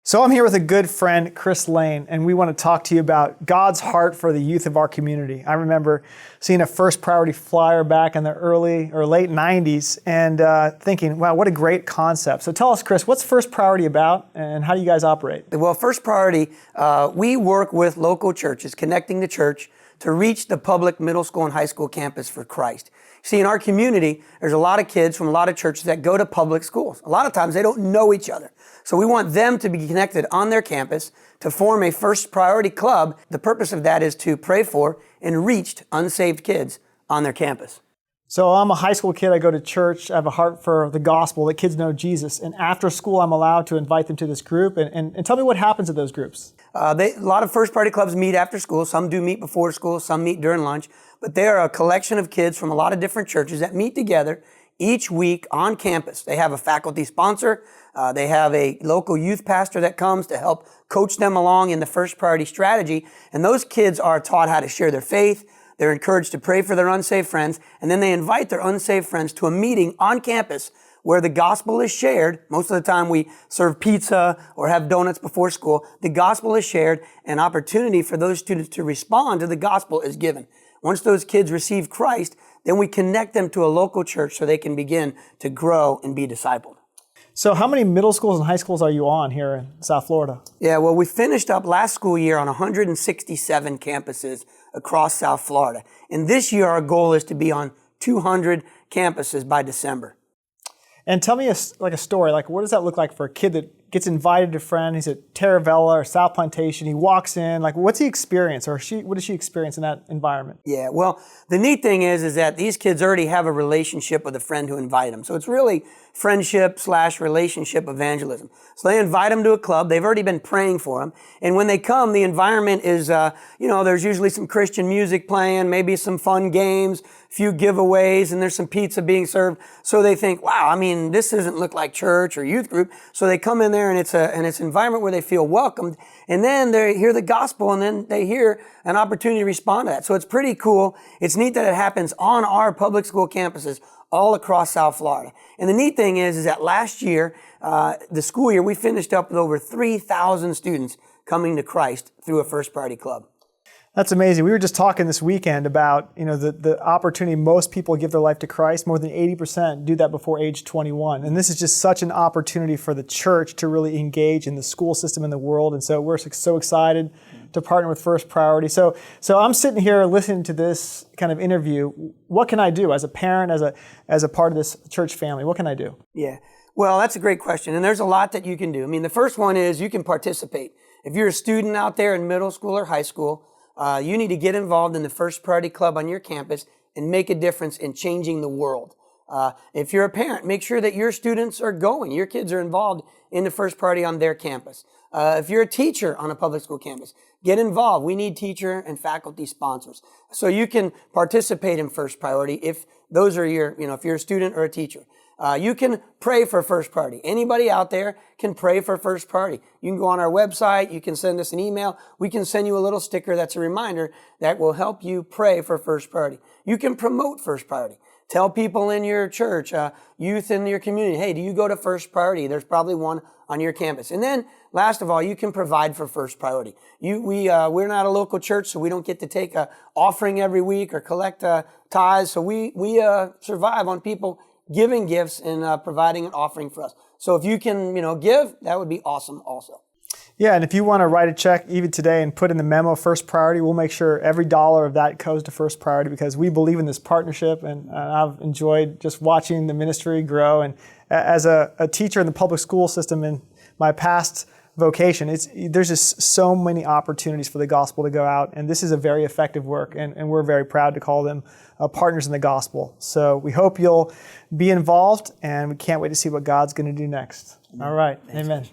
So I'm here with a good friend, Chris Lane, and we want to talk to you about God's heart for the youth of our community. I remember seeing a First Priority flyer back in the early or late 90s and thinking, wow, what a great concept. So tell us, Chris, what's First Priority about and how do you guys operate? Well, First Priority, we work with local churches, connecting the church to reach the public middle school and high school campus for Christ. See, in our community, there's a lot of kids from a lot of churches that go to public schools. A lot of times they don't know each other. So we want them to be connected on their campus to form a First Priority club. The purpose of that is to pray for and reach unsaved kids on their campus. So I'm a high school kid, I go to church, I have a heart for the gospel, that kids know Jesus, and after school I'm allowed to invite them to this group, and tell me what happens at those groups. A lot of First Priority clubs meet after school, some do meet before school, some meet during lunch, but they are a collection of kids from a lot of different churches that meet together each week on campus. They have a faculty sponsor, they have a local youth pastor that comes to help coach them along in the First Priority strategy, and those kids are taught how to share their faith. They're encouraged to pray for their unsaved friends, and then they invite their unsaved friends to a meeting on campus where the gospel is shared. Most of the time we serve pizza or have donuts before school. The gospel is shared, and opportunity for those students to respond to the gospel is given. Once those kids receive Christ, then we connect them to a local church so they can begin to grow and be discipled. So how many middle schools and high schools are you on here in South Florida? Yeah, well, we finished up last school year on 167 campuses across South Florida. And this year, our goal is to be on 200 campuses by December. And tell me a story, what does that look like for a kid that gets invited to a friend? He's at Terravella or South Plantation. He walks in, what's he experience, or what does she experience in that environment? Yeah, well, the neat thing is that these kids already have a relationship with a friend who invited them. So it's really friendship/relationship evangelism. So they invite them to a club. They've already been praying for them. And when they come, the environment is, there's usually some Christian music playing, maybe some fun games, a few giveaways, and there's some pizza being served. So they think, wow, this doesn't look like church or youth group. So they come in there and it's an environment where they feel welcomed. And then they hear the gospel and then they hear an opportunity to respond to that. So it's pretty cool. It's neat that it happens on our public school campuses all across South Florida. And the neat thing is that last year, the school year, we finished up with over 3,000 students coming to Christ through a First Priority club. That's amazing. We were just talking this weekend about, the opportunity most people give their life to Christ. More than 80% do that before age 21. And this is just such an opportunity for the church to really engage in the school system in the world. And so we're so excited to partner with First Priority. So I'm sitting here listening to this kind of interview. What can I do as a parent, as a part of this church family? What can I do? Yeah. Well, that's a great question. And there's a lot that you can do. The first one is you can participate. If you're a student out there in middle school or high school, you need to get involved in the First Priority Club on your campus and make a difference in changing the world. If you're a parent, make sure that your students are going. Your kids are involved in the First Priority on their campus. If you're a teacher on a public school campus, get involved. We need teacher and faculty sponsors. So you can participate in First Priority if those are if you're a student or a teacher. You can pray for First Priority. Anybody out there can pray for First Priority. You can go on our website. You can send us an email. We can send you a little sticker that's a reminder that will help you pray for First Priority. You can promote First Priority. Tell people in your church, youth in your community, hey, do you go to First Priority? There's probably one on your campus. And then, last of all, you can provide for First Priority. We're not a local church, so we don't get to take an offering every week or collect tithes. So we survive on people giving gifts and providing an offering for us. So if you can, give, that would be awesome also. Yeah, and if you want to write a check even today and put in the memo First Priority, we'll make sure every dollar of that goes to First Priority because we believe in this partnership, and I've enjoyed just watching the ministry grow. And as a teacher in the public school system in my past vocation, there's just so many opportunities for the gospel to go out, and this is a very effective work, and we're very proud to call them partners in the gospel. So we hope you'll be involved, and we can't wait to see what God's going to do next. All right, amen.